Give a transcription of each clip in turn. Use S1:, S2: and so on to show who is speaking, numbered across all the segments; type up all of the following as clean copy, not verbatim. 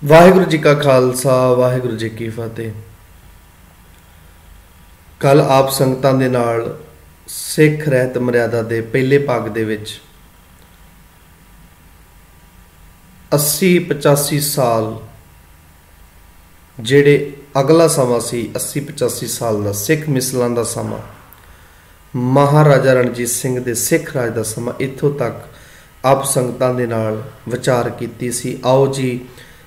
S1: वाहिगुरु जी का खालसा वाहिगुरु जी की फतेह। कल आप संगतां दे नाल सिख रहत मर्यादा दे पहले भाग दे विच 80-85 साल ਜਿਹੜੇ अगला समा सी 80-85 साल का सिख मिसलों का समा, महाराजा रणजीत सिंह दे सिख राज का समा, इत्थों तक आप संगतां दे नाल विचार कीती सी। आओ जी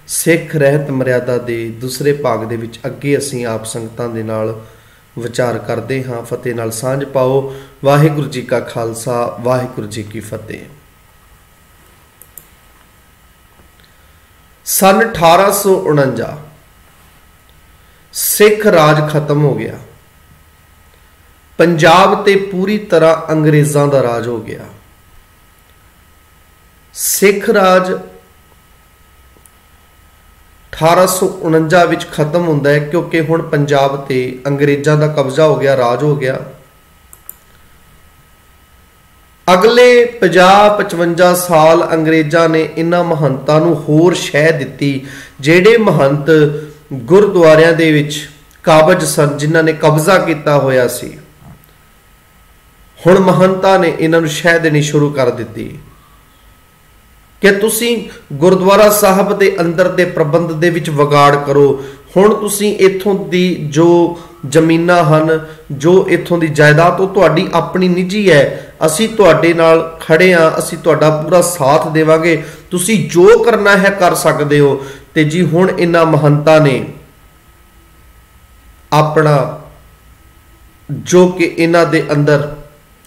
S1: सिख रहत मर्यादा दे दूसरे भाग दे विच अगे असीं आप संगतां दे नाल विचार करते हाँ। फतेह नाल सांझ पाओ। वाहिगुरु जी का खालसा वाहिगुरु जी की फतेह। सन 1849 सिख राज खत्म हो गया। पंजाब ते पूरी तरह अंग्रेज़ों का राज हो गया। सिख राज 1849 विच खत्म होंदा है क्योंकि हुण पंजाब ते अंग्रेज़ों का कब्जा हो गया, राज हो गया। अगले 50-55 साल अंग्रेज़ों ने इन्हां महंतां नूं होर शह दित्ती, जिहड़े महंत गुरुद्वारियां दे विच काबज सन, जिन्हां ने कब्जा किया होया सी। हुण महंतां ने इन्हां नूं शह देनी शुरू कर दित्ती कि तुसी गुरुद्वारा साहब दे अंदर दे प्रबंध दे विच वगाड़ करो। हुण तुसी इत्थों दी जो जमीनां हन, जो इत्थों दी जायदाद वो तुहाडी अपनी निजी है, असी तुहाडे नाल खड़े हाँ, असी तुहाडा पूरा साथ देवांगे, तुसी जो करना है कर सकदे हो। ते जी हुण इन्हां महंतां ने अपना जो कि इन्हां दे अंदर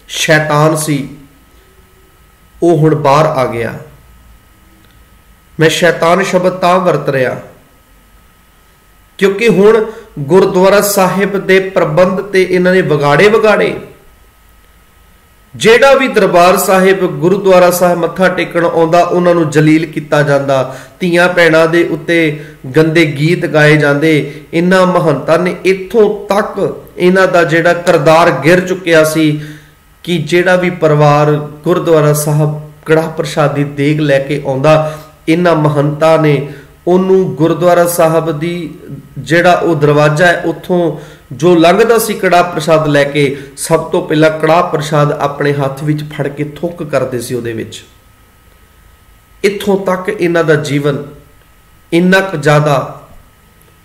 S1: शैतान सी वो हुण बाहर आ गया। मैं शैतान शब्द तां वरत रहा क्योंकि हुण गुरुद्वारा साहिब दे प्रबंध ते इन्हां ने वगाड़े जेड़ा भी दरबार साहिब गुरुद्वारा साहिब मत्था टेकण आउंदा उन्हां नूं जलील किया जांदा, धीआं भैणां दे उत्ते गंदे गीत गाए जांदे। इन्हां महंतां ने इत्थों तक इन्हां दा जिहड़ा किरदार गिर चुकिया सी कि जिहड़ा भी परिवार गुरुद्वारा साहिब कड़ाह प्रसादी देग लैके आउंदा, इन्हां महंतां ने उन्होंने गुरुद्वारा साहब दी जिहड़ा वो दरवाजा है उत्थों जो लंघदा सी कड़ाह प्रसाद लैके सब तो पहला कड़ाह प्रसाद अपने हाथ विच फड़ के थुक करदे सी उहदे विच। इत्थों तक इन्हां दा जीवन इन्ना क ज़्यादा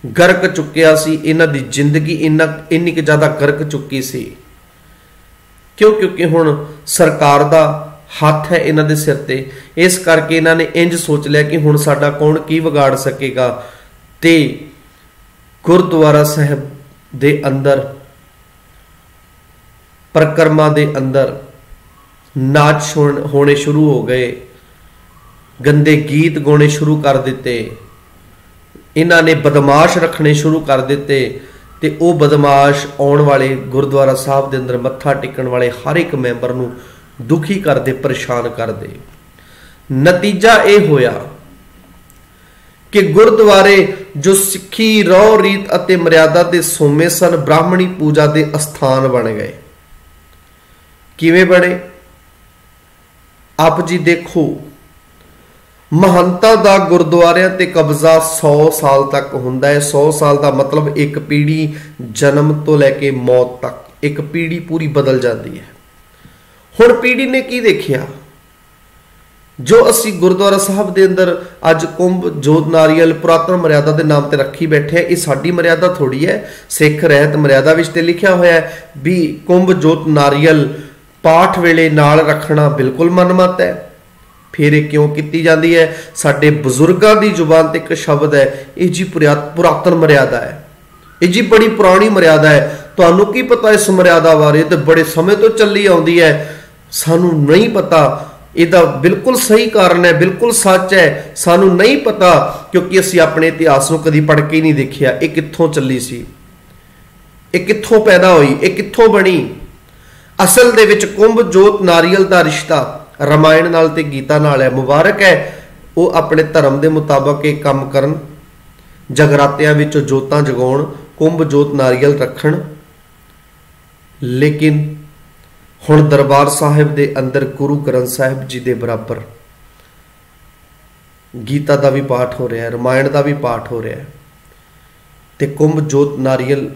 S1: गर्क चुकिया सी, इन्हां दी जिंदगी इन्नी क ज़्यादा गर्क चुकी सी। क्योंकि हुण सरकार दा हाथ है इन्हां दे सिर ते, इस करके इन्हां ने इंज सोच लिया कि हुण साडा कौन की विगाड़ सकेगा। ते गुरुद्वारा साहिब दे अंदर परिक्रमा दे अंदर नाच होने शुरू हो गए, गंदे गीत गाने शुरू कर दिते, इन्हां ने बदमाश रखने शुरू कर दिते। ते वो बदमाश आने वाले गुरुद्वारा साहब दे अंदर मत्था टेकण वाले हर एक मैंबर नूं दुखी कर दे, परेशान कर दे। नतीजा यह होया कि गुरुद्वारे जो सिक्खी रौ रीत अते मर्यादा के सोमे सन, ब्राह्मणी पूजा के स्थान बन गए। किवें बने आप जी देखो, महंता दा गुरुद्वारियां ते कब्जा 100 साल तक हुंदा है। 100 साल का मतलब एक पीढ़ी, जन्म तो लैके मौत तक एक पीढ़ी पूरी बदल जाती है। हुण पीढ़ी ने की देखिया, जो असी गुरुद्वारा साहब दे अंदर अज कुंभ जोत नारियल पुरातन मर्यादा के नाम ते रखी बैठे हैं, ये साडी मर्यादा थोड़ी है। सिख रहत मर्यादा विच ते लिखिया होया है भी कुंभ जोत नारियल पाठ वेले नाल रखना बिल्कुल मनमत है। फिर क्यों की जाती है? साडे बजुर्गों की जुबान ते एक शब्द है, ये जी पुरातन मर्यादा है, ये जी बड़ी पुरानी मर्यादा है। तुहानू की पता इस मर्यादा बारे? तो बड़े समय तो चली आउंदी है, सानू नहीं पता। इसका बिल्कुल सही कारण है, बिल्कुल सच है, सानू नहीं पता क्योंकि असी अपने इतिहास को कभी पढ़ के नहीं देखिया। ये कित्थों चली सी, ये कित्थों पैदा हुई, ये कित्थों बनी? असल दे विच कुंभ जोत नारियल का रिश्ता रामायण नाल ते गीता नाल है। मुबारक है वो अपने धर्म के मुताबिक एक काम करन, जगरातियां विच जोतां जगाउण, कुंभ जोत नारियल रखण। लेकिन हुण दरबार साहिब दे अंदर गुरु ग्रंथ साहिब जी दे बराबर गीता का भी पाठ हो रहा है, रामायण का भी पाठ हो रहा है, तो कुंभ जोत नारियल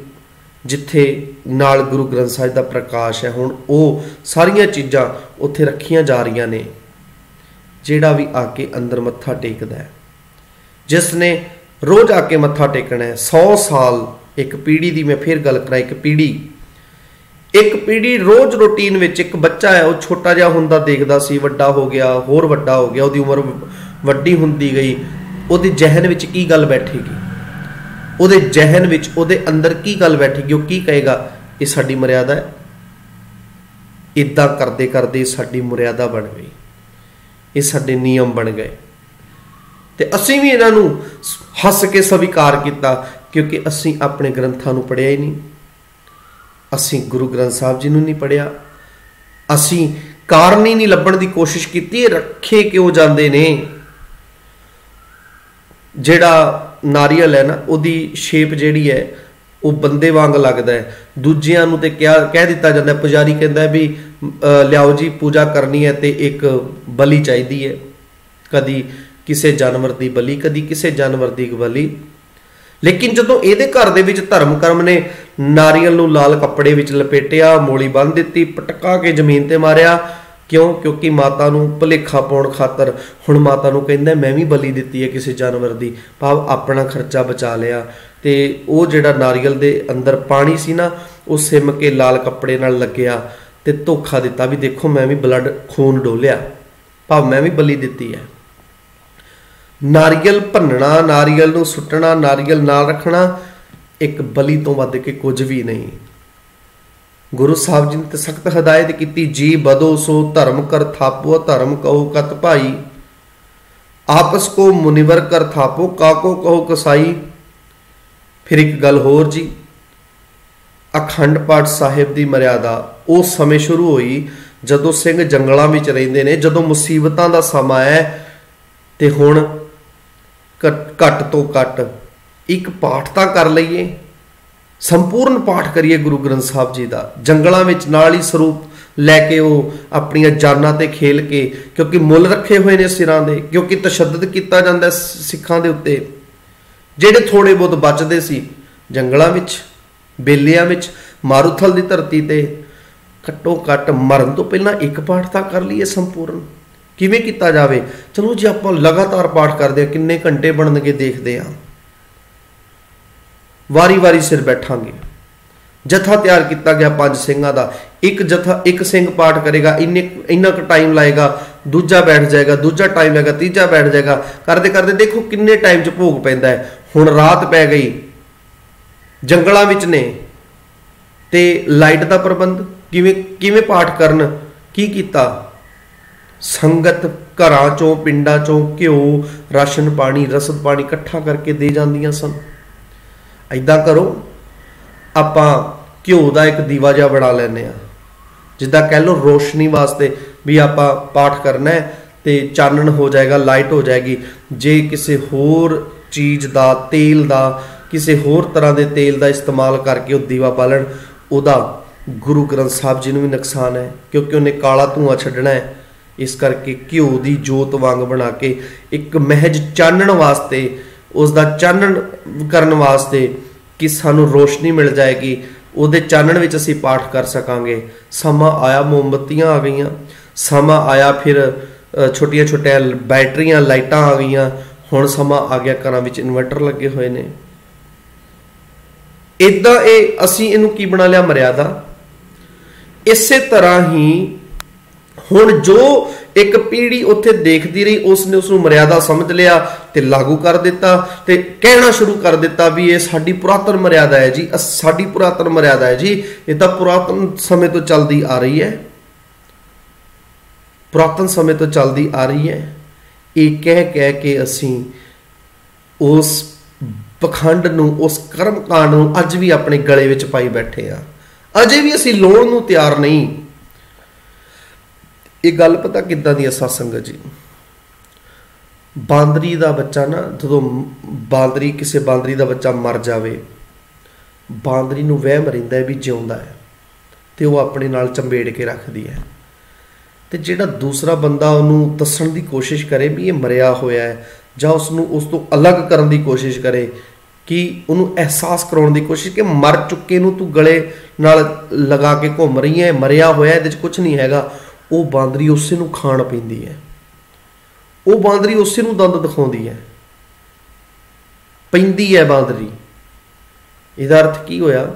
S1: जिथे नाल गुरु ग्रंथ साहिब का प्रकाश है, हुण वो सारिया चीज़ां उत्थे रखियां जा रही ने। जिहड़ा भी आके अंदर मत्था टेकदा है, जिसने रोज़ आके मत्था टेकना है, 100 साल एक पीढ़ी की, मैं फिर गल करा, एक पीढ़ी रोज़ रूटीन विच एक बच्चा है, वह छोटा जिहा हुंदा देखदा सी, वड्डा हो गया, होर वड्डा हो गया, उसदी उम्र वड्डी हुंदी गई, उसदे जहन विच की गल बैठेगी, ਉਹਦੇ जहन विच ਉਹਦੇ अंदर की गल बैठेगी, वो की कहेगा, ये साडी मर्यादा है। इदां करते करते साडी मर्यादा बन गई, ये साडे नियम बन गए, तो असीं भी इन्हां नूं हस के स्वीकार किया, क्योंकि असीं अपने ग्रंथां नूं पढ़िया ही नहीं, असीं गुरु ग्रंथ साहिब जी नूं नहीं पढ़िया, असीं कारण ही नहीं लभण की कोशिश की, रखे क्यों जाते ने। जिहड़ा नारियल है ना, उहदी शेप जिहड़ी है वो बंदे वांग लगदा है, दूजियां नूं ते क्या कह दिता जाता है, पुजारी कहता है भी लियाओ जी पूजा करनी है तो एक बली चाहिदी है, कदी किसी जानवर की बली, कदी किसी जानवर की बली। लेकिन जदों इहदे घर दे विच धर्म कर्म ने नारियल नूं लाल कपड़े विच लपेटिया, मोली बन दित्ती, पटका के जमीन ते मारिया, क्यों? क्योंकि माता नूं भुलेखा पाउण खातर हुण माता नूं कहंदा मैं भी बली दित्ती है किसी जानवर की, भाव अपना खर्चा बचा लिया। तो वो जिहड़ा नारियल दे अंदर पानी सी ना, वो सिम के लाल कपड़े नाल लग्गिया ते धोखा दिता भी देखो मैं भी ब्लड खून डोलिया, भाव मैं भी बली दित्ती है। नारियल भन्नना, नारियल नूं सुट्टना, नारियल नाल रखना एक बली तो वध के कुछ भी नहीं। गुरु साहब जी ने तो सख्त हिदायत की, जी बदो सो धर्म कर थापो, धर्म कहो कत भाई, आपस को मुनिवर कर थापो, काको कहो कसाई। फिर एक गल होर जी, अखंड पाठ साहिब की मर्यादा उस समय शुरू हुई जदों सिंह जंगलों में रहिंदे ने, जदों मुसीबतों का समा है, तो हुण घट तो घट एक पाठ तो कर लईए, संपूर्ण पाठ करिए गुरु ग्रंथ साहब जी का, जंगलों में नाल ही स्वरूप लैके वो अपनिया जाना ते खेल के, क्योंकि मुल रखे हुए ने सिरां दे, क्योंकि तशद्दद किया जाता सिखां दे उत्ते, जिहड़े थोड़े बहुत बचते सी जंगलों में बेलियां में मारूथल की धरती ते, घट्टो घट मरन तो पहला एक पाठ तो कर लीए संपूर्ण। किवें किया जाए? चलो जी आप लगातार पाठ करते हैं, किन्ने घंटे बनणगे देखते हैं, वारी वारी सिर बैठांगे। जत्था तैयार किया गया 5 सिंघां दा, एक जत्था एक सिंह पाठ करेगा, इन्ना क टाइम लाएगा, दूजा बैठ जाएगा, दूजा टाइम लाएगा, तीजा बैठ जाएगा, करते करते देखो किन्ने टाइम च भोग पैंदा है। हुण रात पै गई, जंगलों में ने, ते लाइट का प्रबंध किवें पाठ करन, की कीता? संगत घरां चों पिंडां चों घ्यो राशन पानी रसद पानी इकट्ठा करके दे जांदियां सन। इदां करो, आपां घ्यो का एक दीवा जिहा बना लैने आ, जिद्दां कह लो रोशनी वास्ते भी आपां पाठ करना है, तो चानन हो जाएगा, लाइट हो जाएगी। जे किसी होर चीज़ का तेल का किसी होर तरह के तेल का इस्तेमाल करके वो दीवा बालन, उहदा गुरु ग्रंथ साहब जी नूं भी नुकसान है, क्योंकि उन्हें काला धुआं छड्डना है। इस करके घ्यो की जोत वांग बना के एक महज चानण वास्ते, उसका चानण करन वास्ते कि सानू रोशनी मिल जाएगी, उहदे चानण विच असीं पाठ कर सकांगे। समा आया मोमबत्तियां आ गईयां, समा आया फिर छोटिया छोटिया बैटरियां लाइटां आ गईयां, हुण समा आ गया घरां विच इन्वर्टर लगे हुए ने। इदां असीं इहनूं की बना लिया मर्यादा। इसे तरह ही हुण जो एक पीढ़ी उत्थे देखती रही, उसने उसनूं मर्यादा समझ लिया ते लागू कर दिता, ते कहना शुरू कर दिता भी ये साडी पुरातन मर्यादा है जी, साडी पुरातन मर्यादा है जी, ये तो पुरातन समय तो चलती आ रही है, पुरातन समय तो चलती आ रही है। ये कह कह के असीं उस पखंड नूं, उस कर्म कांड नूं अज भी अपने गले विच पाई बैठे आ, अजे भी असीं लोण नूं तैयार नहीं। ये गल पता किदां दी है सत्संगत जी, बांदरी का बच्चा ना, जो बांदरी किसी बांदरी का बच्चा मर जाए, बांदरी नूं वहम रहिंदा है भी जिउंदा है, तो वह अपने नाल चंबेड़ के रखती है। तो जिहड़ा दूसरा बंदा उन्होंने दस्सण की कोशिश करे भी ये मरिया होया है, ਜਾਂ ਉਸ ਤੋਂ ਅਲੱਗ ਕਰਨ ਦੀ ਕੋਸ਼ਿਸ਼ ਕਰੇ, कि ਉਹਨੂੰ ਅਹਿਸਾਸ ਕਰਾਉਣ ਦੀ ਕੋਸ਼ਿਸ਼ ਕਿ ਮਰ ਚੁੱਕੇ ਨੂੰ ਤੂੰ ਗਲੇ ਨਾਲ ਲਗਾ ਕੇ ਘੁੰਮ ਰਹੀ ਹੈ, ਮਰਿਆ ਹੋਇਆ, ਇਹਦੇ 'ਚ ਕੁਛ ਨਹੀਂ ਹੈਗਾ। ਉਹ ਬਾਂਦਰੀ ਉਸੇ ਨੂੰ ਖਾਣ ਪੈਂਦੀ ਹੈ, ਉਹ ਬਾਂਦਰੀ ਉਸੇ ਨੂੰ ਦੰਦ ਦਿਖਾਉਂਦੀ ਹੈ, ਪੈਂਦੀ ਹੈ ਬਾਂਦਰੀ। ਇਹਦਾ ਅਰਥ ਕੀ ਹੋਇਆ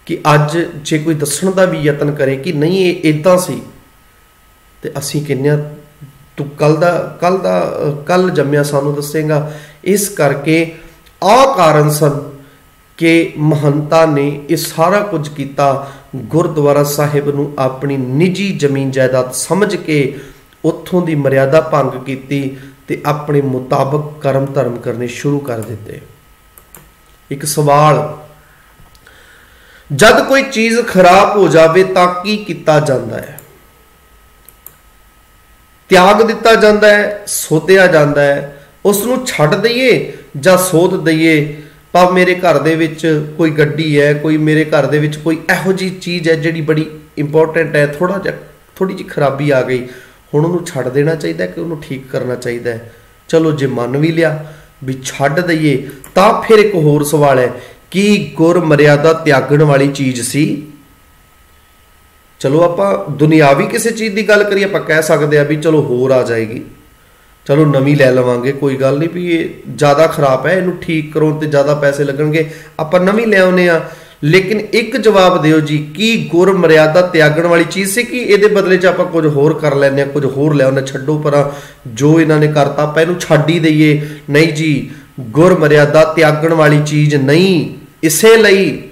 S1: ਕਿ ਅੱਜ ਜੇ ਕੋਈ ਦੱਸਣ ਦਾ ਵੀ ਯਤਨ ਕਰੇ ਕਿ ਨਹੀਂ ਇਹ ਇੱਦਾਂ ਸੀ, ਤੇ ਅਸੀਂ ਕਹਿੰਦੇ ਹਾਂ ਤੂੰ ਕੱਲ ਜੰਮਿਆ ਸਾਨੂੰ ਦੱਸੇਗਾ। ਇਸ ਕਰਕੇ ਆਹ ਕਾਰਨ ਸਨ ਕਿ ਮਹੰਤਾਂ ਨੇ ਇਹ ਸਾਰਾ ਕੁਝ ਕੀਤਾ, ਗੁਰਦੁਆਰਾ ਸਾਹਿਬ ਨੂੰ ਆਪਣੀ ਨਿੱਜੀ ਜ਼ਮੀਨ ਜਾਇਦਾਦ ਸਮਝ ਕੇ ਉੱਥੋਂ ਦੀ ਮਰਿਆਦਾ ਭੰਗ ਕੀਤੀ ਤੇ ਆਪਣੇ ਮੁਤਾਬਕ ਕਰਮ ਧਰਮ ਕਰਨੇ ਸ਼ੁਰੂ ਕਰ ਦਿੱਤੇ। ਇੱਕ ਸਵਾਲ, ਜਦ ਕੋਈ ਚੀਜ਼ ਖਰਾਬ ਹੋ ਜਾਵੇ ਤਾਂ ਕੀ ਕੀਤਾ ਜਾਂਦਾ ਹੈ? ਤਿਆਗ ਦਿੱਤਾ ਜਾਂਦਾ ਹੈ, ਸੋਧਿਆ ਜਾਂਦਾ ਹੈ, ਉਸ ਨੂੰ ਛੱਡ ਦਈਏ ਜਾਂ ਸੋਧ ਦਈਏ। ਭਾਵ ਮੇਰੇ ਘਰ ਦੇ ਵਿੱਚ ਕੋਈ ਗੱਡੀ ਹੈ, ਕੋਈ ਮੇਰੇ ਘਰ ਦੇ ਵਿੱਚ ਕੋਈ ਇਹੋ ਜਿਹੀ ਚੀਜ਼ ਹੈ ਜਿਹੜੀ ਬੜੀ ਇੰਪੋਰਟੈਂਟ ਹੈ, ਥੋੜੀ ਜਿਹੀ ਖਰਾਬੀ ਆ ਗਈ, ਹੁਣ ਉਹਨੂੰ ਛੱਡ ਦੇਣਾ ਚਾਹੀਦਾ ਕਿ ਉਹਨੂੰ ਠੀਕ ਕਰਨਾ ਚਾਹੀਦਾ ਹੈ? ਚਲੋ ਜੇ ਮੰਨ ਵੀ ਲਿਆ ਵੀ ਛੱਡ ਦਈਏ, ਤਾਂ ਫਿਰ ਇੱਕ ਹੋਰ ਸਵਾਲ ਹੈ ਕਿ ਗੁਰ ਮਰਿਆਦਾ ਤਿਆਗਣ ਵਾਲੀ ਚੀਜ਼ ਸੀ? ਚਲੋ ਆਪਾਂ ਦੁਨਿਆਵੀ ਕਿਸੇ ਚੀਜ਼ ਦੀ ਗੱਲ ਕਰੀਏ, ਆਪਾਂ ਕਹਿ ਸਕਦੇ ਆ ਵੀ ਚਲੋ ਹੋਰ ਆ ਜਾਏਗੀ, ਚਲੋ ਨਵੀਂ ਲੈ ਲਵਾਂਗੇ, ਕੋਈ ਗੱਲ ਨਹੀਂ ਵੀ ਇਹ ਜ਼ਿਆਦਾ ਖਰਾਬ ਹੈ, ਇਹਨੂੰ ਠੀਕ ਕਰੋ ਤੇ ਜ਼ਿਆਦਾ ਪੈਸੇ ਲੱਗਣਗੇ, ਆਪਾਂ ਨਵੀਂ ਲੈ ਆਉਂਦੇ ਆ। ਲੇਕਿਨ ਇੱਕ ਜਵਾਬ ਦਿਓ ਜੀ, ਕੀ ਗੁਰ ਮਰਿਆਦਾ ਤਿਆਗਣ ਵਾਲੀ ਚੀਜ਼ ਸੀ ਕਿ ਇਹਦੇ ਬਦਲੇ 'ਚ ਆਪਾਂ ਕੁਝ ਹੋਰ ਕਰ ਲੈਂਦੇ ਆ, ਕੁਝ ਹੋਰ ਲੈ ਆਉਂਦੇ? ਛੱਡੋ ਪਰਾਂ, ਜੋ ਇਹਨਾਂ ਨੇ ਕਰਤਾ ਆਪਾਂ ਇਹਨੂੰ ਛੱਡ ਹੀ ਦਈਏ। ਨਹੀਂ ਜੀ, ਗੁਰ ਮਰਿਆਦਾ ਤਿਆਗਣ ਵਾਲੀ ਚੀਜ਼ ਨਹੀਂ। ਇਸੇ ਲਈ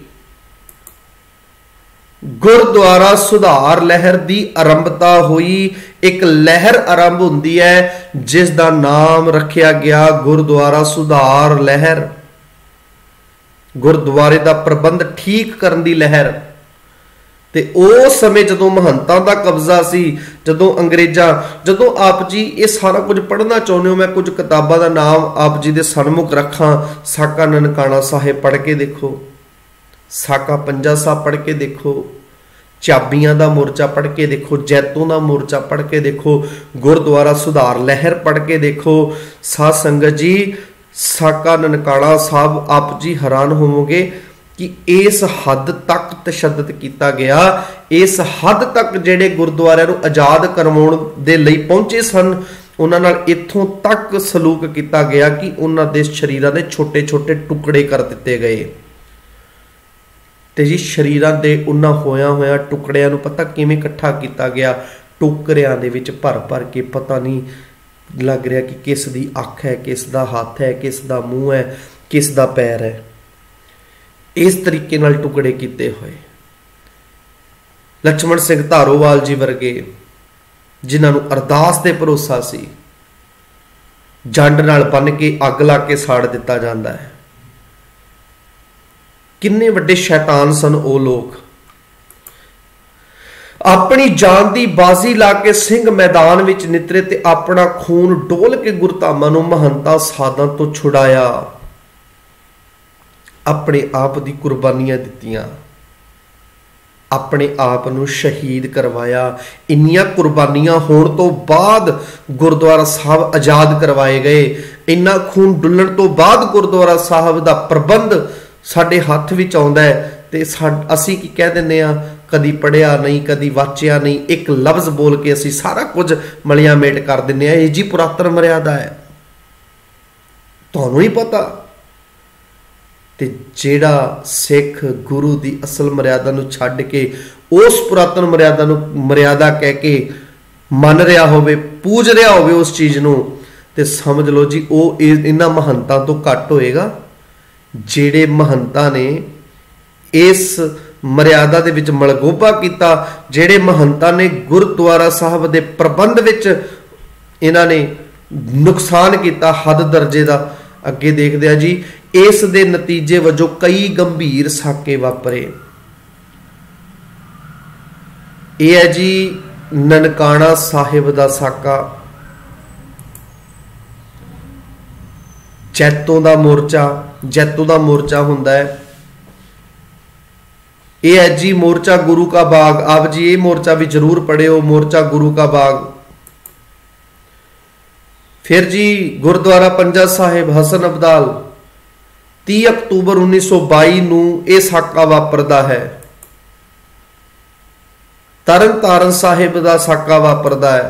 S1: ਗੁਰਦੁਆਰਾ ਸੁਧਾਰ ਲਹਿਰ ਦੀ ਆਰੰਭਤਾ ਹੋਈ। ਇੱਕ ਲਹਿਰ ਆਰੰਭ ਹੁੰਦੀ ਹੈ ਜਿਸ ਦਾ ਨਾਮ ਰੱਖਿਆ ਗਿਆ ਗੁਰਦੁਆਰਾ ਸੁਧਾਰ ਲਹਿਰ, ਗੁਰਦੁਆਰੇ ਦਾ ਪ੍ਰਬੰਧ ਠੀਕ ਕਰਨ ਦੀ ਲਹਿਰ। ਤੇ ਉਸ ਸਮੇਂ ਜਦੋਂ ਮਹੰਤਾਂ ਦਾ ਕਬਜ਼ਾ ਸੀ, ਜਦੋਂ ਜਦੋਂ ਆਪ ਜੀ ਇਹ ਸਾਰਾ ਕੁਝ ਪੜ੍ਹਨਾ ਚਾਹੁੰਦੇ ਹੋ, ਮੈਂ ਕੁਝ ਕਿਤਾਬਾਂ ਦਾ ਨਾਮ ਆਪ ਜੀ ਦੇ ਸਨਮੁਖ ਰੱਖਾਂ। ਸਾਕਾ ਨਨਕਾਣਾ ਸਾਹਿਬ ਪੜ੍ਹ ਕੇ ਦੇਖੋ, ਸਾਕਾ ਪੰਜਾ ਸਾਹਿਬ ਪੜ੍ਹ ਕੇ ਦੇਖੋ, ਚਾਬੀਆਂ ਦਾ ਮੋਰਚਾ ਪੜ੍ਹ ਕੇ ਦੇਖੋ, ਜੈਤੋਂ ਦਾ ਮੋਰਚਾ ਪੜ੍ਹ ਕੇ ਦੇਖੋ, ਗੁਰਦੁਆਰਾ ਸੁਧਾਰ ਲਹਿਰ ਪੜ੍ਹ ਕੇ ਦੇਖੋ। ਸਾਧ ਸੰਗਤ ਜੀ, ਸਾਕਾ ਨਨਕਾਣਾ ਸਾਹਿਬ ਆਪ ਜੀ ਹੈਰਾਨ ਹੋਵੋਗੇ ਕਿ ਇਸ ਹੱਦ ਤੱਕ ਤਸ਼ੱਦਦ ਕੀਤਾ ਗਿਆ, ਇਸ ਹੱਦ ਤੱਕ ਜਿਹੜੇ ਗੁਰਦੁਆਰਿਆਂ ਨੂੰ ਆਜ਼ਾਦ ਕਰਵਾਉਣ ਦੇ ਲਈ ਪਹੁੰਚੇ ਸਨ, ਉਹਨਾਂ ਨਾਲ ਇੱਥੋਂ ਤੱਕ ਸਲੂਕ ਕੀਤਾ ਗਿਆ ਕਿ ਉਹਨਾਂ ਦੇ ਸਰੀਰਾਂ ਦੇ ਛੋਟੇ ਛੋਟੇ ਟੁਕੜੇ ਕਰ ਦਿੱਤੇ ਗਏ। ਤੇ ਜੀ ਸਰੀਰਾਂ ਦੇ ਉਹਨਾਂ ਹੋਇਆ ਟੁਕੜਿਆਂ ਨੂੰ ਪਤਾ ਕਿਵੇਂ ਇਕੱਠਾ ਕੀਤਾ ਗਿਆ? ਟੋਕਰਿਆਂ ਦੇ ਵਿੱਚ ਭਰ ਭਰ ਕੇ, ਪਤਾ ਨਹੀਂ ਲੱਗ ਰਿਹਾ ਕਿ ਕਿਸ ਦੀ ਅੱਖ ਹੈ, ਕਿਸ ਦਾ ਹੱਥ ਹੈ, ਕਿਸ ਦਾ ਮੂੰਹ ਹੈ, ਕਿਸ ਦਾ ਪੈਰ ਹੈ। ਇਸ ਤਰੀਕੇ ਨਾਲ ਟੁਕੜੇ ਕੀਤੇ ਹੋਏ। ਲక్ష్మణ ਸਿੰਘ ਧਾਰੋਵਾਲ ਜੀ ਵਰਗੇ, ਜਿਨ੍ਹਾਂ ਨੂੰ ਅਰਦਾਸ ਤੇ ਭਰੋਸਾ ਸੀ, ਜੰਡ ਨਾਲ ਬੰਨ ਕੇ ਅੱਗ ਲਾ ਕੇ ਸਾੜ ਦਿੱਤਾ ਜਾਂਦਾ ਹੈ। ਕਿੰਨੇ ਵੱਡੇ ਸ਼ੈਤਾਨ ਸਨ ਉਹ ਲੋਕ। ਆਪਣੀ ਜਾਨ ਦੀ ਬਾਜ਼ੀ ਲਾ ਕੇ ਸਿੰਘ ਮੈਦਾਨ ਵਿੱਚ ਨਿਤਰੇ ਤੇ ਆਪਣਾ ਖੂਨ ਡੋਲ ਕੇ ਗੁਰਧਾਮਾਂ ਨੂੰ ਮਹੰਤਾਂ ਸਾਧਾਂ ਤੋਂ ਛੁਡਾਇਆ, ਆਪਣੇ ਆਪ ਦੀ ਕੁਰਬਾਨੀਆਂ ਦਿੱਤੀਆਂ, ਆਪਣੇ ਆਪ ਨੂੰ ਸ਼ਹੀਦ ਕਰਵਾਇਆ। ਇੰਨੀਆਂ ਕੁਰਬਾਨੀਆਂ ਹੋਣ ਤੋਂ ਬਾਅਦ ਗੁਰਦੁਆਰਾ ਸਾਹਿਬ ਆਜ਼ਾਦ ਕਰਵਾਏ ਗਏ। ਇੰਨਾ ਖੂਨ ਡੁੱਲਣ ਤੋਂ ਬਾਅਦ ਗੁਰਦੁਆਰਾ ਸਾਹਿਬ ਦਾ ਪ੍ਰਬੰਧ ਸਾਡੇ ਹੱਥ ਵਿੱਚ ਆਉਂਦਾ ਹੈ ਤੇ ਅਸੀਂ ਕੀ ਕਹਿ ਦਿੰਦੇ ਆ? ਕਦੀ ਪੜਿਆ ਨਹੀਂ, ਕਦੀ ਵਾਚਿਆ ਨਹੀਂ, ਇੱਕ ਲਫ਼ਜ਼ ਬੋਲ ਕੇ ਅਸੀਂ ਸਾਰਾ ਕੁਝ ਮਲਿਆ ਮੇਟ ਕਰ ਦਿੰਦੇ ਆ। ਇਹ ਜੀ ਪੁਰਾਤਨ ਮਰਿਆਦਾ ਹੈ, ਤੁਹਾਨੂੰ ਹੀ ਪਤਾ। ਤੇ ਜਿਹੜਾ ਸਿੱਖ ਗੁਰੂ ਦੀ ਅਸਲ ਮਰਿਆਦਾ ਨੂੰ ਛੱਡ ਕੇ ਉਸ ਪੁਰਾਤਨ ਮਰਿਆਦਾ ਨੂੰ ਮਰਿਆਦਾ ਕਹਿ ਕੇ ਮੰਨ ਰਿਹਾ ਹੋਵੇ, ਪੂਜ ਰਿਹਾ ਹੋਵੇ ਉਸ ਚੀਜ਼ ਨੂੰ, ਤੇ ਸਮਝ ਲਓ ਜੀ ਉਹ ਇਹਨਾਂ ਮਹੰਤਾਂ ਤੋਂ ਘੱਟ ਹੋਏਗਾ। ਜਿਹੜੇ ਮਹੰਤਾਂ ਨੇ ਇਸ ਮਰਿਆਦਾ ਦੇ ਵਿੱਚ ਮਲਗੋਬਾ ਕੀਤਾ, ਜਿਹੜੇ ਮਹੰਤਾਂ ਨੇ ਗੁਰਦੁਆਰਾ ਸਾਹਿਬ ਦੇ ਪ੍ਰਬੰਧ ਵਿੱਚ ਇਹਨਾਂ ਨੇ ਨੁਕਸਾਨ ਕੀਤਾ ਹੱਦ ਦਰਜੇ ਦਾ। ਅੱਗੇ ਦੇਖਦੇ ਆ ਜੀ, ਇਸ ਦੇ ਨਤੀਜੇ ਵਜੋਂ ਕਈ ਗੰਭੀਰ ਸਾਕੇ ਵਾਪਰੇ। ਇਹ ਹੈ ਜੀ ਨਨਕਾਣਾ ਸਾਹਿਬ ਦਾ ਸਾਕਾ। ਜੈਤੋਂ ਦਾ ਮੋਰਚਾ ਹੁੰਦਾ ਹੈ। ਇਹ ਹੈ ਜੀ ਮੋਰਚਾ ਗੁਰੂ ਕਾ ਬਾਗ। ਆਪ ਜੀ ਇਹ ਮੋਰਚਾ ਵੀ ਜ਼ਰੂਰ ਪੜ੍ਹਿਓ, ਮੋਰਚਾ ਗੁਰੂ ਕਾ ਬਾਗ। फिर जी गुरुद्वारा पंजा साहिब हसन अब्दाल 30 अक्तूबर 1922 ਨੂੰ ਇਹ ਸਾਕਾ ਵਾਪਰਦਾ ਹੈ। ਤਰਨ ਤਾਰਨ ਸਾਹਿਬ ਦਾ ਸਾਕਾ ਵਾਪਰਦਾ ਹੈ।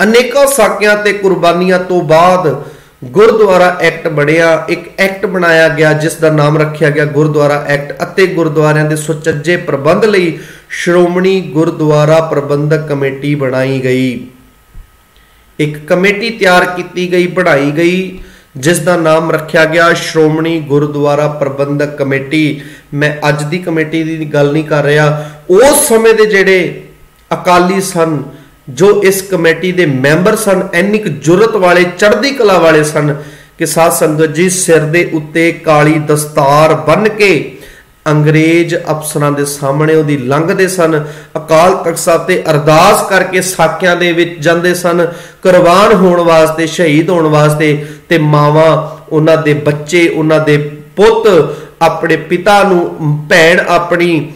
S1: ਅਨੇਕਾਂ ਸਾਕਿਆਂ ਤੇ ਕੁਰਬਾਨੀਆਂ ਤੋਂ ਬਾਅਦ ਗੁਰਦੁਆਰਾ ਐਕਟ ਬਣਿਆ। ਇੱਕ ਐਕਟ ਬਣਾਇਆ ਗਿਆ ਜਿਸ ਦਾ ਨਾਮ ਰੱਖਿਆ ਗਿਆ ਗੁਰਦੁਆਰਾ ਐਕਟ ਅਤੇ ਗੁਰਦੁਆਰਿਆਂ ਦੇ ਸੁਚੱਜੇ ਪ੍ਰਬੰਧ ਲਈ ਸ਼੍ਰੋਮਣੀ ਗੁਰਦੁਆਰਾ ਪ੍ਰਬੰਧਕ ਕਮੇਟੀ ਬਣਾਈ ਗਈ। ਇੱਕ ਕਮੇਟੀ ਤਿਆਰ ਕੀਤੀ ਗਈ, ਬਣਾਈ ਗਈ, ਜਿਸ ਦਾ ਨਾਮ ਰੱਖਿਆ ਗਿਆ ਸ਼੍ਰੋਮਣੀ ਗੁਰਦੁਆਰਾ ਪ੍ਰਬੰਧਕ ਕਮੇਟੀ। ਮੈਂ ਅੱਜ ਦੀ ਕਮੇਟੀ ਦੀ ਗੱਲ ਨਹੀਂ ਕਰ ਰਿਹਾ, ਉਸ ਸਮੇਂ ਦੇ ਜਿਹੜੇ ਅਕਾਲੀ ਸਨ ਜੋ ਇਸ ਕਮੇਟੀ ਦੇ ਮੈਂਬਰ ਸਨ, ਇੰਨੀ ਕੁ ਜੁਰਤ ਵਾਲੇ, ਚੜ੍ਹਦੀ ਕਲਾ ਵਾਲੇ ਸਨ ਕਿ ਸਾਧ ਸੰਗਤ ਜੀ ਸਿਰ ਦੇ ਉੱਤੇ ਕਾਲੀ ਦਸਤਾਰ ਬੰਨ੍ਹ ਕੇ ਅੰਗਰੇਜ਼ ਅਫਸਰਾਂ ਦੇ ਸਾਹਮਣੇ ਉਹਦੀ ਲੰਘਦੇ ਸਨ। ਅਕਾਲ ਤਖਤ ਸਾਹਿਬ ਤੇ ਅਰਦਾਸ ਕਰਕੇ ਸਾਕਿਆਂ ਦੇ ਵਿੱਚ ਜਾਂਦੇ ਸਨ, ਕੁਰਬਾਨ ਹੋਣ ਵਾਸਤੇ, ਸ਼ਹੀਦ ਹੋਣ ਵਾਸਤੇ। ਤੇ ਮਾਵਾਂ, ਉਹਨਾਂ ਦੇ ਬੱਚੇ, ਉਹਨਾਂ ਦੇ ਪੁੱਤ ਆਪਣੇ ਪਿਤਾ ਨੂੰ, ਭੈਣ ਆਪਣੀ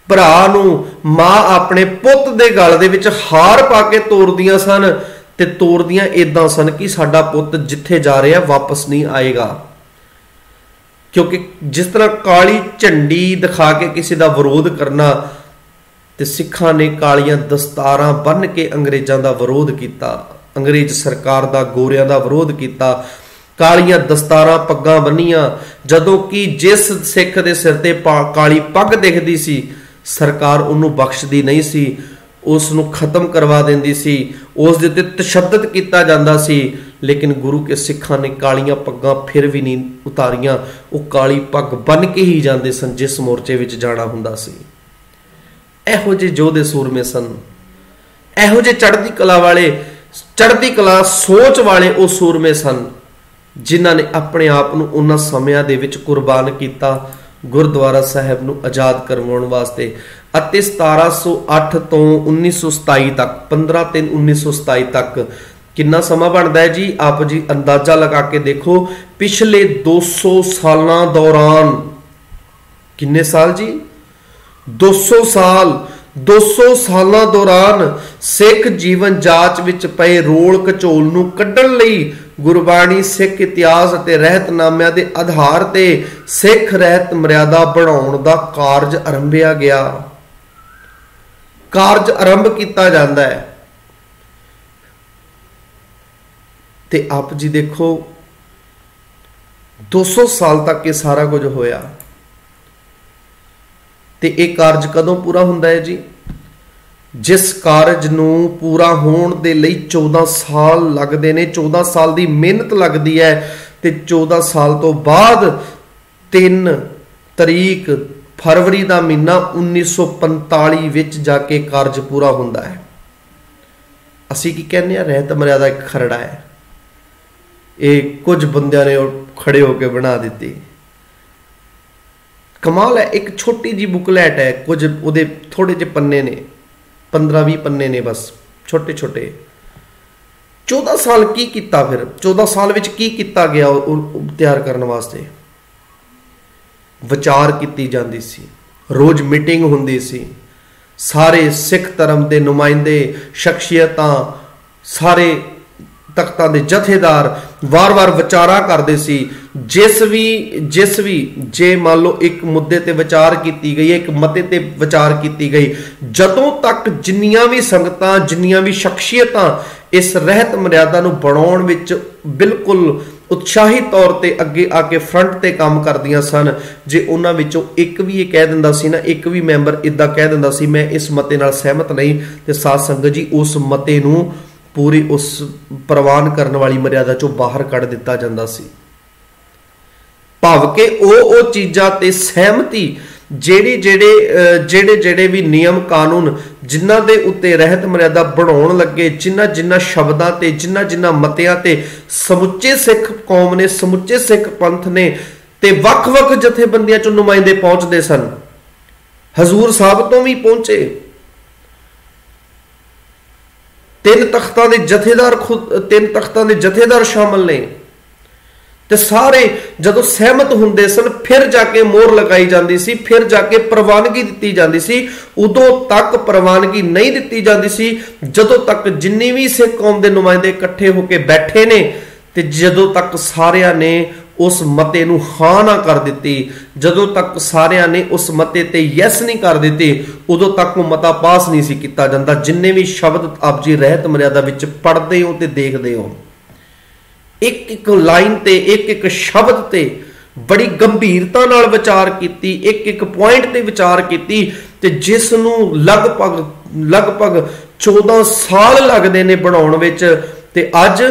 S1: ਭਰਾ ਨੂੰ, ਮਾਂ ਆਪਣੇ ਪੁੱਤ ਦੇ ਗਲ ਦੇ ਵਿੱਚ ਹਾਰ ਪਾ ਕੇ ਤੋਰਦੀਆਂ ਸਨ। ਤੇ ਤੋਰਦੀਆਂ ਇਦਾਂ ਸਨ ਕਿ ਸਾਡਾ ਪੁੱਤ ਜਿੱਥੇ ਜਾ ਰਿਹਾ ਵਾਪਸ ਨਹੀਂ ਆਏਗਾ। ਕਿਉਂਕਿ ਜਿਸ ਤਰ੍ਹਾਂ ਕਾਲੀ ਝੰਡੀ ਦਿਖਾ ਕੇ ਕਿਸੇ ਦਾ ਵਿਰੋਧ ਕਰਨਾ, ਤੇ ਸਿੱਖਾਂ ਨੇ ਕਾਲੀਆਂ ਦਸਤਾਰਾਂ ਬੰਨ੍ਹ ਕੇ ਅੰਗਰੇਜ਼ਾਂ ਦਾ ਵਿਰੋਧ ਕੀਤਾ, ਅੰਗਰੇਜ਼ ਸਰਕਾਰ ਦਾ, ਗੋਰਿਆਂ ਦਾ ਵਿਰੋਧ ਕੀਤਾ। ਕਾਲੀਆਂ ਦਸਤਾਰਾਂ, ਪੱਗਾਂ ਬੰਨੀਆਂ। ਜਦੋਂ ਕਿ ਜਿਸ ਸਿੱਖ ਦੇ ਸਿਰ ਤੇ ਕਾਲੀ ਪੱਗ ਦਿਖਦੀ ਸੀ, ਸਰਕਾਰ ਉਹਨੂੰ ਬਖਸ਼ਦੀ ਨਹੀਂ ਸੀ, ਉਸ ਨੂੰ ਖਤਮ ਕਰਵਾ ਦਿੰਦੀ ਸੀ, ਉਸ ਦੇ ਉੱਤੇ ਤਸ਼ੱਦਦ ਕੀਤਾ ਜਾਂਦਾ ਸੀ। ਲੇਕਿਨ ਗੁਰੂ ਕੇ ਸਿੱਖਾਂ ਨੇ ਕਾਲੀਆਂ ਪੱਗਾਂ ਫਿਰ ਵੀ ਨਹੀਂ ਉਤਾਰੀਆਂ। ਉਹ ਕਾਲੀ ਪੱਗ ਬੰਨ੍ਹ ਕੇ ਹੀ ਜਾਂਦੇ ਸਨ ਜਿਸ ਮੋਰਚੇ ਵਿੱਚ ਜਾਣਾ ਹੁੰਦਾ ਸੀ। ਇਹੋ ਜਿਹੇ ਯੋਧੇ ਸੂਰਮੇ ਸਨ, ਇਹੋ ਜਿਹੇ ਚੜ੍ਹਦੀ ਕਲਾ ਵਾਲੇ, ਚੜ੍ਹਦੀ ਕਲਾ ਸੋਚ ਵਾਲੇ ਉਹ ਸੂਰਮੇ ਸਨ ਜਿਨ੍ਹਾਂ ਨੇ ਆਪਣੇ ਆਪ ਨੂੰ ਉਹਨਾਂ ਸਮਿਆਂ ਦੇ ਵਿੱਚ ਕੁਰਬਾਨ ਕੀਤਾ ਗੁਰਦੁਆਰਾ ਸਾਹਿਬ ਨੂੰ ਆਜ਼ਾਦ ਕਰਵਾਉਣ ਵਾਸਤੇ। ਅਤੇ 1708 ਤੋਂ 1927 ਤੱਕ, 15/3/1927 ਤੱਕ ਕਿੰਨਾ ਸਮਾਂ ਬਣਦਾ ਹੈ ਜੀ? ਆਪ ਜੀ ਅੰਦਾਜ਼ਾ ਲਗਾ ਕੇ ਦੇਖੋ। ਪਿਛਲੇ 200 ਸਾਲਾਂ ਦੌਰਾਨ, ਕਿੰਨੇ ਸਾਲ ਜੀ? 200 ਸਾਲ। 200 ਸਾਲਾਂ ਦੌਰਾਨ ਸਿੱਖ ਜੀਵਨ ਜਾਂਚ ਵਿੱਚ ਪਏ ਰੋਲ ਘਚੋਲ ਨੂੰ ਕੱਢਣ ਲਈ ਗੁਰਬਾਣੀ, ਸਿੱਖ ਇਤਿਹਾਸ ਅਤੇ ਰਹਿਤਨਾਮਿਆਂ ਦੇ ਆਧਾਰ ਤੇ ਸਿੱਖ ਰਹਿਤ ਮਰਿਆਦਾ ਬਣਾਉਣ ਦਾ ਕਾਰਜ ਆਰੰਭਿਆ ਗਿਆ। ਕਾਰਜ ਆਰੰਭ ਕੀਤਾ ਜਾਂਦਾ ਹੈ। ਤੇ ਆਪ ਜੀ ਦੇਖੋ 200 ਸਾਲ ਤੱਕ ਇਹ ਸਾਰਾ ਕੁਝ ਹੋਇਆ। ਤੇ ਇਹ ਕਾਰਜ ਕਦੋਂ ਪੂਰਾ ਹੁੰਦਾ ਹੈ ਜੀ? ਜਿਸ ਕਾਰਜ ਨੂੰ ਪੂਰਾ ਹੋਣ ਦੇ ਲਈ 14 ਸਾਲ ਲੱਗਦੇ ਨੇ, 14 ਸਾਲ ਦੀ ਮਿਹਨਤ ਲੱਗਦੀ ਹੈ। ਤੇ 14 ਸਾਲ ਤੋਂ ਬਾਅਦ 3 ਤਰੀਕ ਫਰਵਰੀ ਦਾ ਮਹੀਨਾ 1945 ਵਿੱਚ ਜਾ ਕੇ ਕਾਰਜ ਪੂਰਾ ਹੁੰਦਾ ਹੈ। ਅਸੀਂ ਕੀ ਕਹਿੰਦੇ ਆ? ਰਹਿਤ ਮਰਿਆਦਾ ਇੱਕ ਖਰੜਾ ਹੈ। ਇਹ ਕੁਝ ਬੰਦਿਆਂ ਨੇ ਖੜੇ ਹੋ ਕੇ ਬਣਾ ਦਿੱਤੀ। ਕਮਾਲ ਹੈ। ਇੱਕ ਛੋਟੀ ਜੀ ਬੁਕਲੈਟ ਹੈ, ਕੁਝ ਉਹਦੇ ਥੋੜੇ ਜਿਹੇ ਪੰਨੇ ਨੇ, 15-20 ਪੰਨੇ ਨੇ ਬਸ, ਛੋਟੇ ਛੋਟੇ। 14 ਸਾਲ ਕੀ ਕੀਤਾ? ਫਿਰ 14 ਸਾਲ ਵਿੱਚ ਕੀ ਕੀਤਾ ਗਿਆ ਉਹ ਤਿਆਰ ਕਰਨ ਵਾਸਤੇ? ਵਿਚਾਰ ਕੀਤੀ ਜਾਂਦੀ ਸੀ, ਰੋਜ਼ ਮੀਟਿੰਗ ਹੁੰਦੀ ਸੀ, ਸਾਰੇ ਸਿੱਖ ਧਰਮ ਦੇ ਨੁਮਾਇੰਦੇ, ਸ਼ਖਸੀਅਤਾਂ, ਸਾਰੇ ਤਖਤਾਂ ਦੇ ਜਥੇਦਾਰ ਵਾਰ-ਵਾਰ ਵਿਚਾਰਾਂ ਕਰਦੇ ਸੀ। ਜਿਸ ਵੀ ਜੇ ਮੰਨ ਲਓ ਇੱਕ ਮੁੱਦੇ ਤੇ ਵਿਚਾਰ ਕੀਤੀ ਗਈ ਹੈ, ਇੱਕ ਮਤੇ ਤੇ ਵਿਚਾਰ ਕੀਤੀ ਗਈ, ਜਦੋਂ ਤੱਕ ਜਿੰਨੀਆਂ ਵੀ ਸੰਗਤਾਂ, ਜਿੰਨੀਆਂ ਵੀ ਸ਼ਖਸੀਅਤਾਂ ਇਸ ਰਹਿਤ ਮਰਿਆਦਾ ਨੂੰ ਬਣਾਉਣ ਵਿੱਚ ਬਿਲਕੁਲ ਉਤਸ਼ਾਹੀ ਤੌਰ ਤੇ ਅੱਗੇ ਆ ਕੇ ਫਰੰਟ ਤੇ ਕੰਮ ਕਰਦੀਆਂ ਸਨ, ਜੇ ਉਹਨਾਂ ਵਿੱਚੋਂ ਇੱਕ ਵੀ ਇਹ ਕਹਿ ਦਿੰਦਾ ਸੀ ਨਾ, ਇੱਕ ਵੀ ਮੈਂਬਰ ਇਦਾਂ ਕਹਿ ਦਿੰਦਾ ਸੀ ਮੈਂ ਇਸ ਮਤੇ ਨਾਲ ਸਹਿਮਤ ਨਹੀਂ, ਤੇ ਸਾਧ ਸੰਗਤ ਜੀ ਉਸ ਮਤੇ ਨੂੰ ਪੂਰੀ ਉਸ ਪ੍ਰਵਾਨ ਕਰਨ ਵਾਲੀ ਮਰਿਆਦਾ ਚੋਂ ਬਾਹਰ ਕੱਢ ਦਿੱਤਾ ਜਾਂਦਾ ਸੀ। ਭਾਵ ਕਿ ਉਹ ਚੀਜ਼ਾਂ ਤੇ ਸਹਿਮਤੀ, ਜਿਹੜੇ ਵੀ ਨਿਯਮ ਕਾਨੂੰਨ ਜਿਨ੍ਹਾਂ ਦੇ ਉੱਤੇ ਰਹਿਤ ਮਰਿਆਦਾ ਬਣਾਉਣ ਲੱਗੇ, ਜਿਨ੍ਹਾਂ ਸ਼ਬਦਾਂ ਤੇ, ਜਿਨ੍ਹਾਂ ਮਤਿਆਂ ਤੇ ਸਮੁੱਚੇ ਸਿੱਖ ਕੌਮ ਨੇ, ਸਮੁੱਚੇ ਸਿੱਖ ਪੰਥ ਨੇ ਤੇ ਵੱਖ-ਵੱਖ ਜਥੇਬੰਦੀਆਂ ਚੋਂ ਨੁਮਾਇੰਦੇ ਪਹੁੰਚਦੇ ਸਨ। ਹਜ਼ੂਰ ਸਾਹਿਬ ਤੋਂ ਵੀ ਪਹੁੰਚੇ, 3 ਤਖਤਾਂ ਦੇ ਜਥੇਦਾਰ ਸ਼ਾਮਲ ਨੇ। ਤੇ ਸਾਰੇ ਜਦੋਂ ਸਹਿਮਤ ਹੁੰਦੇ ਸਨ ਫਿਰ ਜਾ ਕੇ ਮੋਹਰ ਲਗਾਈ ਜਾਂਦੀ ਸੀ, ਫਿਰ ਜਾ ਕੇ ਪ੍ਰਵਾਨਗੀ ਦਿੱਤੀ ਜਾਂਦੀ ਸੀ। ਉਦੋਂ ਤੱਕ ਪ੍ਰਵਾਨਗੀ ਨਹੀਂ ਦਿੱਤੀ ਜਾਂਦੀ ਸੀ ਜਦੋਂ ਤੱਕ ਜਿੰਨੀ ਵੀ ਸਿੱਖ ਕੌਮ ਦੇ ਨੁਮਾਇੰਦੇ ਇਕੱਠੇ ਹੋ ਕੇ ਬੈਠੇ ਨੇ ਤੇ ਜਦੋਂ ਤੱਕ ਸਾਰਿਆਂ ਨੇ ਉਸ ਮਤੇ ਨੂੰ ਹਾਂ ਨਾ ਕਰ ਦਿੱਤੀ, ਜਦੋਂ ਤੱਕ ਸਾਰਿਆਂ ਨੇ ਉਸ ਮਤੇ ਤੇ ਯੈਸ ਨਹੀਂ ਕਰ ਦਿੱਤੀ, ਉਦੋਂ ਤੱਕ ਉਹ ਮਤਾ ਪਾਸ ਨਹੀਂ ਸੀ ਕੀਤਾ ਜਾਂਦਾ। ਜਿੰਨੇ ਵੀ ਸ਼ਬਦ ਆਪ ਜੀ ਰਹਿਤ ਮਰਿਆਦਾ ਵਿੱਚ ਪੜ੍ਹਦੇ ਹੋ ਤੇ ਦੇਖਦੇ ਹੋ, ਇੱਕ ਇੱਕ ਲਾਈਨ ਤੇ ਇੱਕ ਇੱਕ ਸ਼ਬਦ ਤੇ ਬੜੀ ਗੰਭੀਰਤਾ ਨਾਲ ਵਿਚਾਰ ਕੀਤੀ, ਇੱਕ ਇੱਕ ਪੁਆਇੰਟ ਤੇ ਵਿਚਾਰ ਕੀਤੀ, ਤੇ ਜਿਸ ਨੂੰ ਲਗਭਗ 14 ਸਾਲ ਲੱਗਦੇ ਨੇ ਬਣਾਉਣ ਵਿੱਚ। ਤੇ ਅੱਜ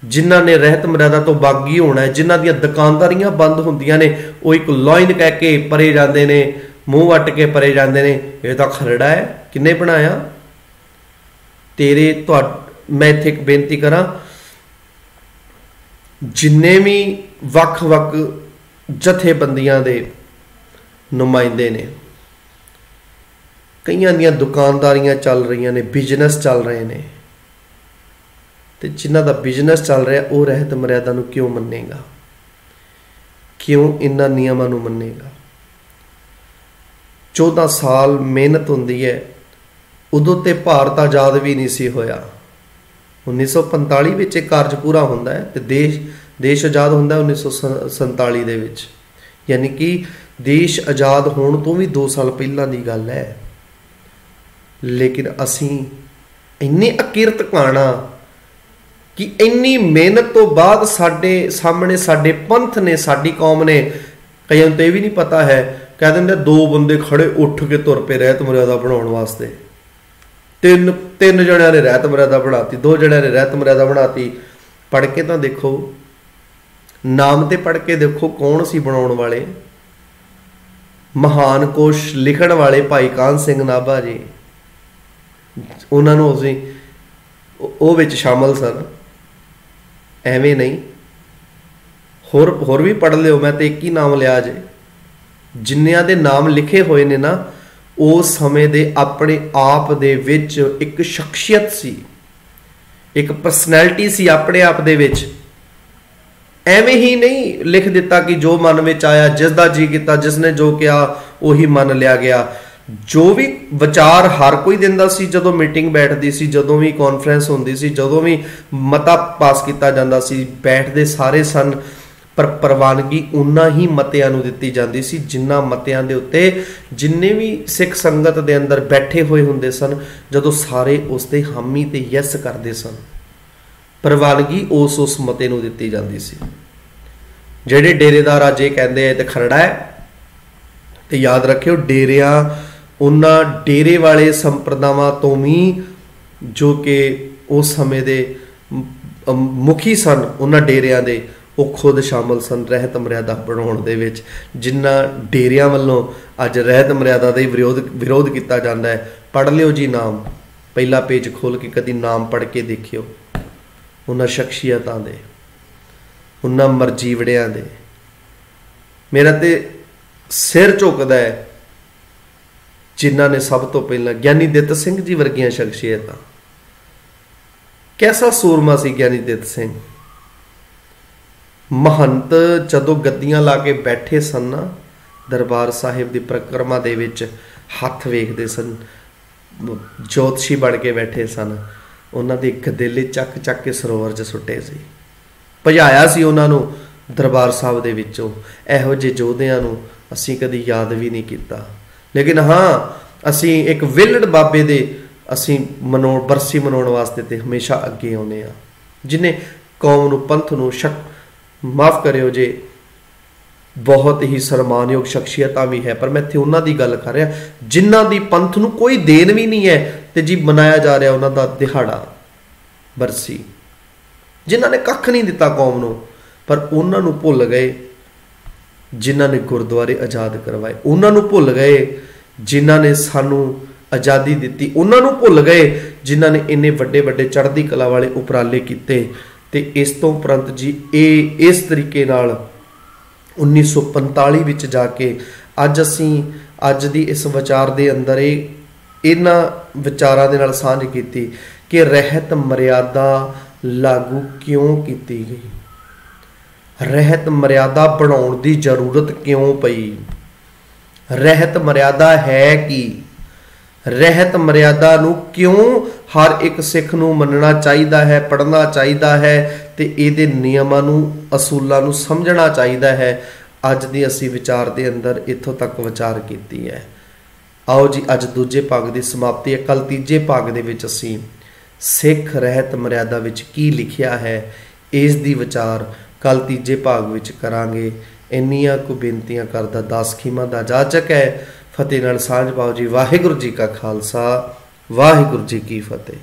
S1: ਜਿਨ੍ਹਾਂ ਨੇ ਰਹਿਤ ਮਰਿਆਦਾ ਤੋਂ ਬਾਗੀ ਹੋਣਾ ਹੈ, ਜਿਨ੍ਹਾਂ ਦੀਆਂ ਦੁਕਾਨਦਾਰੀਆਂ ਬੰਦ ਹੁੰਦੀਆਂ ਨੇ, ਉਹ ਇੱਕ ਲਾਈਨ ਕਹਿ ਕੇ ਪਰੇ ਜਾਂਦੇ ਨੇ, ਮੂੰਹ ਵੱਟ ਕੇ ਪਰੇ ਜਾਂਦੇ ਨੇ, ਇਹ ਤਾਂ ਖਰੜਾ ਹੈ, ਕਿੰਨੇ ਬਣਾਇਆ ਤੇਰੇ। ਮੈਂ ਇੱਥੇ ਇੱਕ ਬੇਨਤੀ ਕਰਾਂ, ਜਿੰਨੇ ਵੀ ਵੱਖ-ਵੱਖ ਜਥੇਬੰਦੀਆਂ ਦੇ ਨੁਮਾਇੰਦੇ ਨੇ, ਕਈਆਂ ਦੀਆਂ ਦੁਕਾਨਦਾਰੀਆਂ ਚੱਲ ਰਹੀਆਂ ਨੇ, ਬਿਜ਼ਨਸ ਚੱਲ ਰਹੇ ਨੇ, ਤੇ ਜਿਨ੍ਹਾਂ ਦਾ ਬਿਜ਼ਨਸ ਚੱਲ ਰਿਹਾ ਉਹ ਰਹਿਤ ਮਰਿਆਦਾ ਨੂੰ ਕਿਉਂ ਮੰਨੇਗਾ, ਕਿਉਂ ਇਹਨਾਂ ਨਿਯਮਾਂ ਨੂੰ ਮੰਨੇਗਾ। 14 ਸਾਲ ਮਿਹਨਤ ਹੁੰਦੀ ਹੈ। ਉਦੋਂ ਤੇ ਭਾਰਤ ਆਜ਼ਾਦ ਵੀ ਨਹੀਂ ਸੀ ਹੋਇਆ। 1945 ਵਿੱਚ ਇਹ ਕਾਰਜ ਪੂਰਾ ਹੁੰਦਾ ਹੈ ਤੇ ਦੇਸ਼ ਆਜ਼ਾਦ ਹੁੰਦਾ 1947 ਦੇ ਵਿੱਚ, ਯਾਨੀ ਕਿ ਦੇਸ਼ ਆਜ਼ਾਦ ਹੋਣ ਤੋਂ ਵੀ 2 ਸਾਲ ਪਹਿਲਾਂ ਦੀ ਗੱਲ ਹੈ। ਲੇਕਿਨ ਅਸੀਂ ਇੰਨੇ ਅਕਿਰਤ ਕਾਣਾ ਕਿ ਇੰਨੀ ਮਿਹਨਤ ਤੋਂ ਬਾਅਦ ਸਾਡੇ ਸਾਹਮਣੇ ਸਾਡੇ ਪੰਥ ਨੇ, ਸਾਡੀ ਕੌਮ ਨੇ, ਕਈਆਂ ਨੂੰ ਤਾਂ ਇਹ ਵੀ ਨਹੀਂ ਪਤਾ ਹੈ, ਕਹਿ ਦਿੰਦੇ 2 ਬੰਦੇ ਖੜੇ ਉੱਠ ਕੇ ਤੁਰ ਪਏ ਰਹਿਤ ਮਰਿਆਦਾ ਬਣਾਉਣ ਵਾਸਤੇ। ਤਿੰਨ ਜਣਿਆਂ ਨੇ ਰਹਿਤ ਮਰਿਆਦਾ ਬਣਾਤੀ, 2 ਜਣਿਆਂ ਨੇ ਰਹਿਤ ਮਰਿਆਦਾ ਬਣਾਤੀ। ਪੜ੍ਹ ਕੇ ਤਾਂ ਦੇਖੋ, ਨਾਮ ਤੇ ਪੜ੍ਹ ਕੇ ਦੇਖੋ ਕੌਣ ਸੀ ਬਣਾਉਣ ਵਾਲੇ। ਮਹਾਨ ਕੋਸ਼ ਲਿਖਣ ਵਾਲੇ ਭਾਈ ਕਾਹਨ ਸਿੰਘ ਨਾਭਾ ਜੀ, ਉਹਨਾਂ ਨੂੰ ਅਸੀਂ ਉਹ ਵਿੱਚ ਸ਼ਾਮਲ ਸਨ। ਐਵੇਂ ਨਹੀਂ, ਹੋਰ ਵੀ ਪੜ੍ਹ ਲਿਓ, ਮੈਂ ਤੇ ਇੱਕ ਹੀ ਨਾਮ ਲਿਆ ਜੇ। ਜਿੰਨਿਆਂ ਦੇ ਨਾਮ ਲਿਖੇ ਹੋਏ ਨੇ ਨਾ, ਉਸ ਸਮੇਂ ਦੇ ਆਪਣੇ ਆਪ ਦੇ ਵਿੱਚ ਇੱਕ ਸ਼ਖਸੀਅਤ ਸੀ, ਇੱਕ ਪਰਸਨੈਲਿਟੀ ਸੀ ਆਪਣੇ ਆਪ ਦੇ ਵਿੱਚ। ਐਵੇਂ ਹੀ ਨਹੀਂ ਲਿਖ ਦਿੱਤਾ ਕਿ ਜੋ ਮਨ ਵਿੱਚ ਆਇਆ, ਜਿਸ ਦਾ ਜੀ ਕੀਤਾ, ਜਿਸ ਨੇ ਜੋ ਕਿਹਾ ਉਹੀ ਮੰਨ ਲਿਆ ਗਿਆ। ਜੋ ਵੀ ਵਿਚਾਰ ਹਰ ਕੋਈ ਦਿੰਦਾ ਸੀ, ਜਦੋਂ ਮੀਟਿੰਗ ਬੈਠਦੀ ਸੀ, ਜਦੋਂ ਵੀ ਕਾਨਫਰੰਸ ਹੁੰਦੀ ਸੀ, ਜਦੋਂ ਵੀ ਮਤਾ ਪਾਸ ਕੀਤਾ ਜਾਂਦਾ ਸੀ, ਬੈਠਦੇ ਸਾਰੇ ਸਨ, ਪਰ ਪ੍ਰਵਾਨਗੀ ਉਹਨਾਂ ਹੀ ਮਤਿਆਂ ਨੂੰ ਦਿੱਤੀ ਜਾਂਦੀ ਸੀ ਜਿਨ੍ਹਾਂ ਮਤਿਆਂ ਦੇ ਉੱਤੇ ਜਿੰਨੇ ਵੀ ਸਿੱਖ ਸੰਗਤ ਦੇ ਅੰਦਰ ਬੈਠੇ ਹੋਏ ਹੁੰਦੇ ਸਨ, ਜਦੋਂ ਸਾਰੇ ਉਸ ਤੇ ਹਾਮੀ ਤੇ ਯੈਸ ਕਰਦੇ ਸਨ, ਪ੍ਰਵਾਨਗੀ ਉਸ ਮਤੇ ਨੂੰ ਦਿੱਤੀ ਜਾਂਦੀ ਸੀ। ਜਿਹੜੇ ਡੇਰੇਦਾਰ ਅੱਜ ਇਹ ਕਹਿੰਦੇ ਆ ਤੇ ਖਰੜਾ ਹੈ, ਤੇ ਯਾਦ ਰੱਖਿਓ ਡੇਰਿਆਂ ਉਹਨਾਂ ਡੇਰੇ ਵਾਲੇ ਸੰਪਰਦਾਵਾਂ ਤੋਂ ਵੀ, ਜੋ ਕਿ ਉਸ ਸਮੇਂ ਦੇ ਮੁਖੀ ਸਨ ਉਹਨਾਂ ਡੇਰਿਆਂ ਦੇ, ਉਹ ਖੁਦ ਸ਼ਾਮਲ ਸਨ ਰਹਿਤ ਮਰਿਆਦਾ ਬਣਾਉਣ ਦੇ ਵਿੱਚ। ਜਿਨ੍ਹਾਂ ਡੇਰਿਆਂ ਵੱਲੋਂ ਅੱਜ ਰਹਿਤ ਮਰਿਆਦਾ ਦਾ ਹੀ ਵਿਰੋਧ ਕੀਤਾ ਜਾਂਦਾ ਹੈ। ਪੜ੍ਹ ਲਿਓ ਜੀ ਨਾਮ, ਪਹਿਲਾ ਪੇਜ ਖੋਲ ਕੇ ਕਦੀ ਨਾਮ ਪੜ੍ਹ ਕੇ ਦੇਖਿਓ ਉਹਨਾਂ ਸ਼ਖਸੀਅਤਾਂ ਦੇ, ਉਹਨਾਂ ਮਰਜੀਵੜਿਆਂ ਦੇ। ਮੇਰਾ ਤੇ ਸਿਰ ਝੁਕਦਾ ਹੈ ਜਿਨ੍ਹਾਂ ਨੇ ਸਭ ਤੋਂ ਪਹਿਲਾਂ ਗਿਆਨੀ ਦਿੱਤ ਸਿੰਘ ਜੀ ਵਰਗੀਆਂ ਸ਼ਖਸੀਅਤਾਂ। ਕੈਸਾ ਸੂਰਮਾ ਸੀ ਗਿਆਨੀ ਦਿੱਤ ਸਿੰਘ। ਮਹੰਤ ਜਦੋਂ ਗੱਦੀਆਂ ਲਾ ਕੇ ਬੈਠੇ ਸਨ ਨਾ ਦਰਬਾਰ ਸਾਹਿਬ ਦੀ ਪਰਿਕਰਮਾ ਦੇ ਵਿੱਚ, ਹੱਥ ਵੇਖਦੇ ਸਨ, ਜੋਤਸ਼ੀ ਬਣ ਕੇ ਬੈਠੇ ਸਨ, ਉਹਨਾਂ ਦੇ ਗਦੇਲੇ ਚੱਕ ਚੱਕ ਕੇ ਸਰੋਵਰ 'ਚ ਸੁੱਟੇ ਸੀ, ਭਜਾਇਆ ਸੀ ਉਹਨਾਂ ਨੂੰ ਦਰਬਾਰ ਸਾਹਿਬ ਦੇ ਵਿੱਚੋਂ। ਇਹੋ ਜਿਹੇ ਯੋਧਿਆਂ ਨੂੰ ਅਸੀਂ ਕਦੀ ਯਾਦ ਵੀ ਨਹੀਂ ਕੀਤਾ। ਲੇਕਿਨ ਹਾਂ, ਅਸੀਂ ਇੱਕ ਵਿਲੜ ਬਾਬੇ ਦੇ ਅਸੀਂ ਬਰਸੀ ਮਨਾਉਣ ਵਾਸਤੇ ਤੇ ਹਮੇਸ਼ਾ ਅੱਗੇ ਆਉਂਦੇ ਹਾਂ, ਜਿਹਨੇ ਕੌਮ ਨੂੰ, ਪੰਥ ਨੂੰ, ਮਾਫ ਕਰਿਓ ਜੇ ਬਹੁਤ ਹੀ ਸਨਮਾਨਯੋਗ ਸ਼ਖਸੀਅਤਾਂ ਵੀ ਹੈ, ਪਰ ਮੈਂ ਇੱਥੇ ਉਹਨਾਂ ਦੀ ਗੱਲ ਕਰ ਰਿਹਾ ਜਿਨ੍ਹਾਂ ਦੀ ਪੰਥ ਨੂੰ ਕੋਈ ਦੇਣ ਵੀ ਨਹੀਂ ਹੈ ਤੇ ਜੀ ਮਨਾਇਆ ਜਾ ਰਿਹਾ ਉਹਨਾਂ ਦਾ ਦਿਹਾੜਾ ਬਰਸੀ, ਜਿਨ੍ਹਾਂ ਨੇ ਕੱਖ ਨਹੀਂ ਦਿੱਤਾ ਕੌਮ ਨੂੰ, ਪਰ ਉਹਨਾਂ ਨੂੰ ਭੁੱਲ ਗਏ ਜਿਨ੍ਹਾਂ ਨੇ ਗੁਰਦੁਆਰੇ ਆਜ਼ਾਦ ਕਰਵਾਏ, ਉਹਨਾਂ ਨੂੰ ਭੁੱਲ ਗਏ ਜਿਨ੍ਹਾਂ ਨੇ ਸਾਨੂੰ ਆਜ਼ਾਦੀ ਦਿੱਤੀ, ਉਹਨਾਂ ਨੂੰ ਭੁੱਲ ਗਏ ਜਿਨ੍ਹਾਂ ਨੇ ਇੰਨੇ ਵੱਡੇ ਵੱਡੇ ਚੜ੍ਹਦੀ ਕਲਾ ਵਾਲੇ ਉਪਰਾਲੇ ਕੀਤੇ। ਤੇ ਇਸ ਤੋਂ ਉਪਰੰਤ ਜੀ ਇਹ ਇਸ ਤਰੀਕੇ ਨਾਲ 1945 ਵਿੱਚ ਜਾ ਕੇ ਅੱਜ ਦੀ ਇਸ ਵਿਚਾਰ ਦੇ ਅੰਦਰ ਇਹਨਾਂ ਵਿਚਾਰਾਂ ਦੇ ਨਾਲ ਸਾਂਝ ਕੀਤੀ ਕਿ ਰਹਿਤ ਮਰਿਆਦਾ ਲਾਗੂ ਕਿਉਂ ਕੀਤੀ ਗਈ। ਰਹਿਤ ਮਰਿਆਦਾ ਬਣਾਉਣ ਦੀ ਜ਼ਰੂਰਤ ਕਿਉਂ ਪਈ? ਰਹਿਤ ਮਰਿਆਦਾ ਹੈ ਕੀ? ਰਹਿਤ ਮਰਿਆਦਾ ਨੂੰ ਕਿਉਂ ਹਰ ਇੱਕ ਸਿੱਖ ਨੂੰ ਮੰਨਣਾ ਚਾਹੀਦਾ ਹੈ, ਪੜ੍ਹਨਾ ਚਾਹੀਦਾ ਹੈ ਤੇ ਇਹਦੇ ਨਿਯਮਾਂ ਨੂੰ, ਅਸੂਲਾਂ ਨੂੰ ਸਮਝਣਾ ਚਾਹੀਦਾ ਹੈ। ਅੱਜ ਦੀ ਅਸੀਂ ਵਿਚਾਰ ਦੇ ਅੰਦਰ ਇੱਥੋਂ ਤੱਕ ਵਿਚਾਰ ਕੀਤੀ ਹੈ। ਆਓ ਜੀ ਅੱਜ ਦੂਜੇ ਭਾਗ ਦੀ ਸਮਾਪਤੀ ਹੈ। ਕੱਲ ਤੀਜੇ ਭਾਗ ਦੇ ਵਿੱਚ ਅਸੀਂ ਸਿੱਖ ਰਹਿਤ ਮਰਿਆਦਾ ਵਿੱਚ ਕੀ ਲਿਖਿਆ ਹੈ ਇਸ ਦੀ ਵਿਚਾਰ ਕੱਲ ਤੀਜੇ ਭਾਗ ਵਿੱਚ ਕਰਾਂਗੇ। ਇੰਨੀਆਂ ਕੁ ਬੇਨਤੀਆਂ ਕਰਦਾ ਦਾਸ ਖੀਮਾ ਦਾ ਜਾਚਕ ਹੈ। ਫਤਿਹ ਨਾਲ ਸਾਂਝ ਪਾਓ ਜੀ। ਵਾਹਿਗੁਰੂ ਜੀ ਕਾ ਖਾਲਸਾ, ਵਾਹਿਗੁਰੂ ਜੀ ਕੀ ਫਤਿਹ।